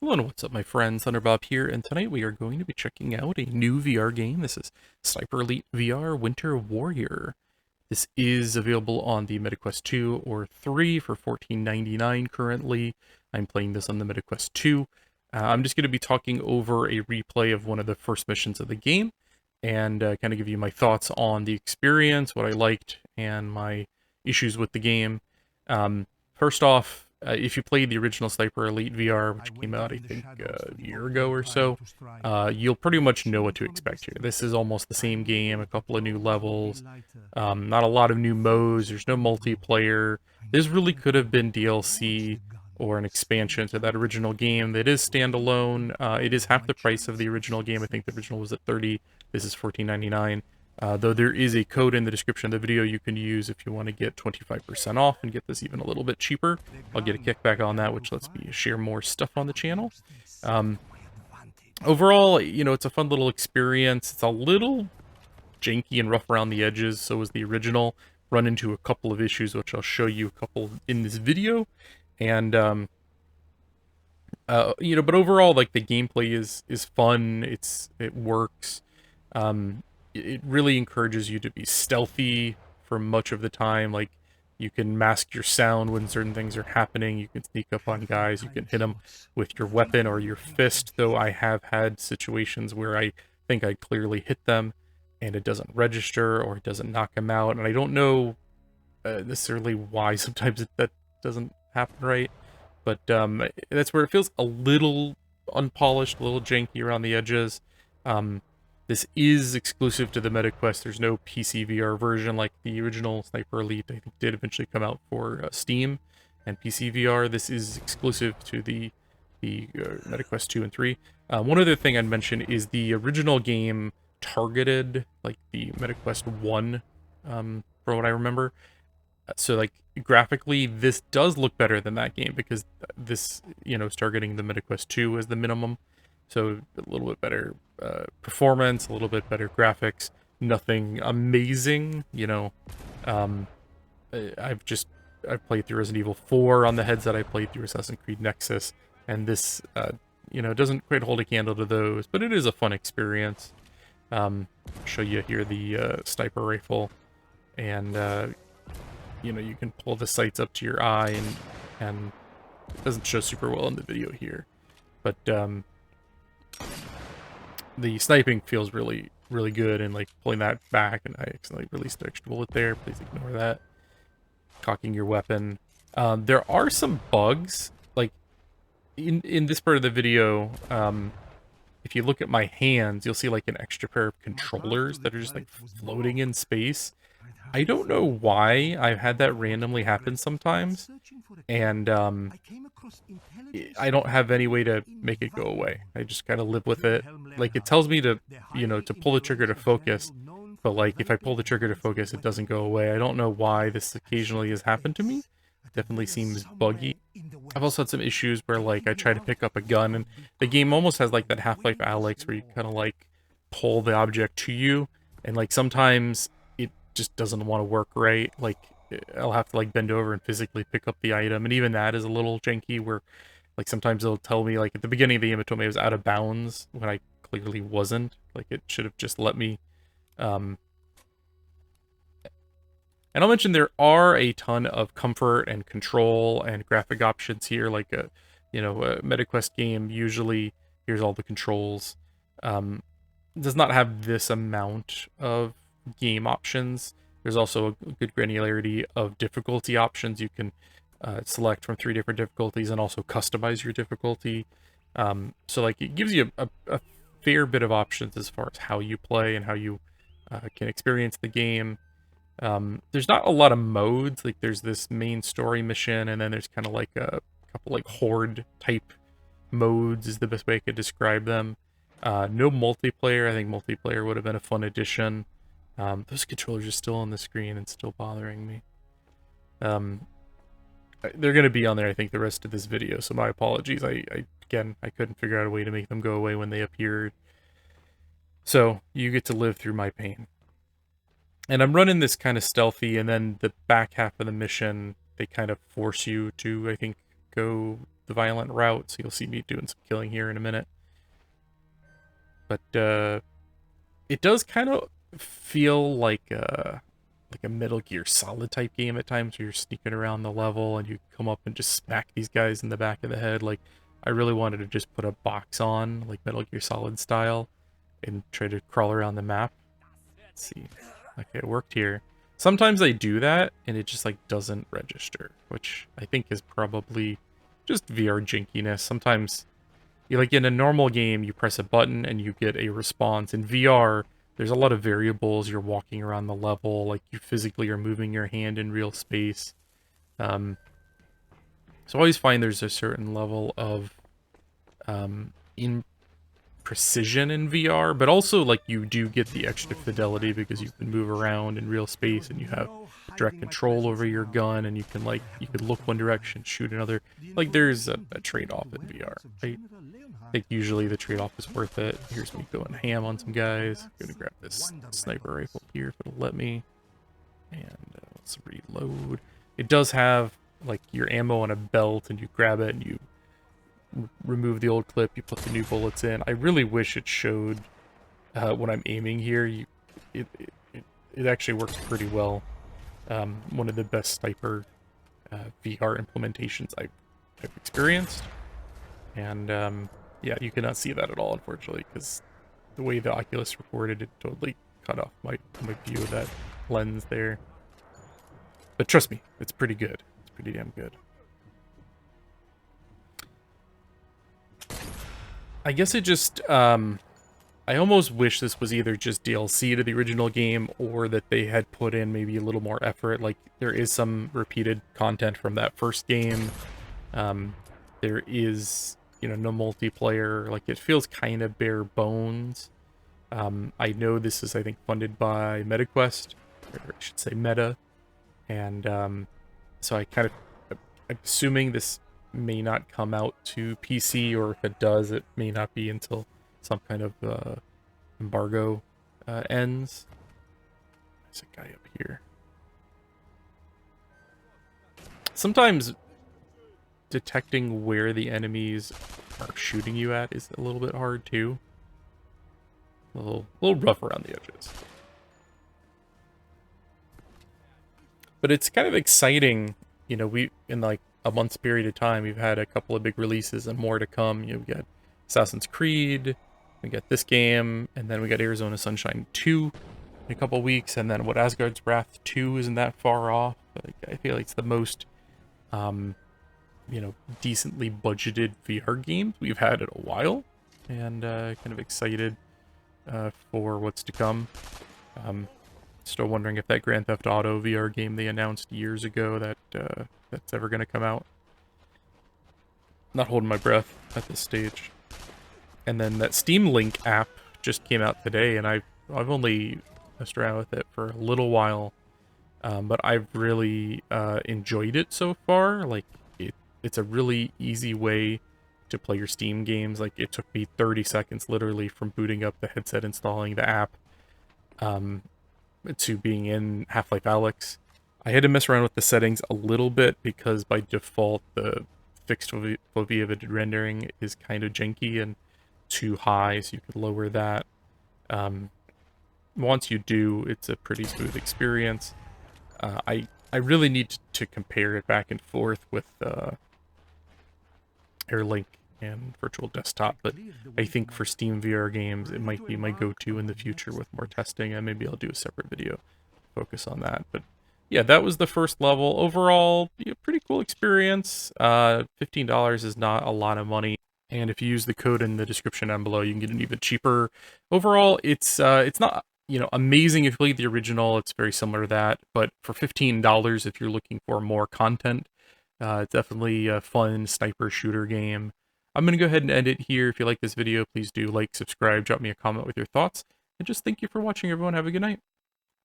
Hello and what's up, my friends? Thunderbob here, and tonight we are going to be checking out a new VR game. This is Sniper Elite VR Winter Warrior. This is available on the MetaQuest 2 or 3 for $14.99 currently. I'm playing this on the MetaQuest 2. I'm just going to be talking over a replay of one of the first missions of the game and kind of give you my thoughts on the experience, what I liked, and my issues with the game. First off, if you played the original Sniper Elite VR, which came out, I think, a year ago or so, you'll pretty much know what to expect here. This is almost the same game, a couple of new levels, not a lot of new modes, there's no multiplayer. This really could have been DLC or an expansion to that original game that is standalone. It is half the price of the original game. I think the original was at $30, this is $14.99. Though there is a code in the description of the video you can use if you want to get 25% off and get this even a little bit cheaper. I'll get a kickback on that, which lets me share more stuff on the channel. Overall, it's a fun little experience. It's a little janky and rough around the edges, so is the original. Run into a couple of issues, which I'll show you a couple in this video. And, but overall, like, the gameplay is fun. It works. It really encourages you to be stealthy for much of the time. Like, you can mask your sound when certain things are happening. You can sneak up on guys. You can hit them with your weapon or your fist, though I have had situations where I think I clearly hit them and it doesn't register or it doesn't knock them out. And I don't know necessarily why sometimes that doesn't happen right. But that's where it feels a little unpolished, a little janky around the edges. This is exclusive to the MetaQuest. There's no PC VR version like the original Sniper Elite, I think, did eventually come out for Steam and PC VR. This is exclusive to the MetaQuest 2 and 3. One other thing I'd mention is the original game targeted like the MetaQuest 1, for what I remember. So, like, graphically, this does look better than that game because this, is targeting the MetaQuest 2 as the minimum. So a little bit better performance, a little bit better graphics, nothing amazing, I've played through Resident Evil 4 on the headset, I played through Assassin's Creed Nexus, and this, doesn't quite hold a candle to those, but it is a fun experience. Show you here the sniper rifle, and, you can pull the sights up to your eye, and it doesn't show super well in the video here, but, the sniping feels really, really good, and like pulling that back, and I accidentally released the extra bullet there. Please ignore that. Cocking your weapon. There are some bugs, like in this part of the video. If you look at my hands, you'll see like an extra pair of controllers that are just like floating in space. I don't know why I've had that randomly happen sometimes, and I don't have any way to make it go away. I just kind of live with it. Like, it tells me to, to pull the trigger to focus, but like if I pull the trigger to focus, it doesn't go away. I don't know why this occasionally has happened to me. It definitely seems buggy. I've also had some issues where like I try to pick up a gun, and the game almost has like that Half-Life Alyx where you kind of like pull the object to you, and like sometimes just doesn't want to work right. Like, I'll have to like bend over and physically pick up the item, and even that is a little janky where like sometimes it'll tell me, like at the beginning of the game it told me I was out of bounds when I clearly wasn't. Like, it should have just let me. And I'll mention there are a ton of comfort and control and graphic options here. Like a MetaQuest game, usually here's all the controls. Does not have this amount of game options. There's also a good granularity of difficulty options. You can select from 3 different difficulties and also customize your difficulty. So like, it gives you a fair bit of options as far as how you play and how you can experience the game. There's not a lot of modes. Like, there's this main story mission, and then there's kind of like a couple like horde type modes is the best way I could describe them. No multiplayer. I think multiplayer would have been a fun addition. Those controllers are still on the screen and still bothering me. They're going to be on there, I think, the rest of this video, so my apologies. Again, I couldn't figure out a way to make them go away when they appeared. So, you get to live through my pain. And I'm running this kind of stealthy, and then the back half of the mission, they kind of force you to, I think, go the violent route, so you'll see me doing some killing here in a minute. But it does kind of feel like a Metal Gear Solid type game at times, where you're sneaking around the level and you come up and just smack these guys in the back of the head. Like, I really wanted to just put a box on, like Metal Gear Solid style, and try to crawl around the map. Let's see. Okay, it worked here. Sometimes I do that, and it just, like, doesn't register, which I think is probably just VR jinkiness. Sometimes, like, in a normal game, you press a button and you get a response. In VR, there's a lot of variables. You're walking around the level, like, you physically are moving your hand in real space. So I always find there's a certain level of precision in VR, but also, like, you do get the extra fidelity because you can move around in real space and you have direct control over your gun, and you can, like, you could look one direction, shoot another. Like, there's a trade-off in VR, right? I think usually the trade-off is worth it. Here's me going ham on some guys. I'm gonna grab this sniper rifle here if it'll let me. And let's reload. It does have, like, your ammo on a belt, and you grab it and you remove the old clip, you put the new bullets in. I really wish it showed when I'm aiming here. It actually works pretty well. One of the best sniper VR implementations I've experienced. And yeah, you cannot see that at all, unfortunately, because the way the Oculus recorded it totally cut off my view of that lens there. But trust me, it's pretty good. It's pretty damn good. I guess it just, I almost wish this was either just DLC to the original game, or that they had put in maybe a little more effort. Like, there is some repeated content from that first game. There is, you know, no multiplayer. Like, it feels kind of bare bones. I know this is, I think, funded by MetaQuest, or I should say Meta. And so I'm assuming this may not come out to PC, or if it does, it may not be until some kind of embargo ends. There's a guy up here. Sometimes detecting where the enemies are shooting you at is a little bit hard too. A little rough around the edges. But it's kind of exciting, you know, in like a month's period of time, we've had a couple of big releases and more to come. You know, we got Assassin's Creed, we got this game, and then we got Arizona Sunshine 2 in a couple weeks, and then Asgard's Wrath 2 isn't that far off. Like, I feel like it's the most, you know, decently budgeted VR games we've had in a while, and kind of excited for what's to come. Still wondering if that Grand Theft Auto VR game they announced years ago that's ever going to come out. Not holding my breath at this stage. And then that Steam Link app just came out today, and I've only messed around with it for a little while, but I've really enjoyed it so far. Like, it's a really easy way to play your Steam games. Like, it took me 30 seconds literally from booting up the headset, installing the app, to being in Half-Life Alyx. I had to mess around with the settings a little bit because by default the fixed foveated rendering is kind of janky and too high, so you could lower that. Once you do, it's a pretty smooth experience. I really need to compare it back and forth with Airlink and Virtual Desktop, but I think for Steam VR games, it might be my go-to in the future with more testing, and maybe I'll do a separate video focus on that. But yeah, that was the first level. Overall, pretty cool experience. $15 is not a lot of money, and if you use the code in the description down below, you can get it even cheaper. Overall, it's not, you know, amazing if you played the original. It's very similar to that, but for $15, if you're looking for more content, it's definitely a fun sniper shooter game. I'm going to go ahead and end it here. If you like this video, please do like, subscribe, drop me a comment with your thoughts, and just thank you for watching, everyone. Have a good night.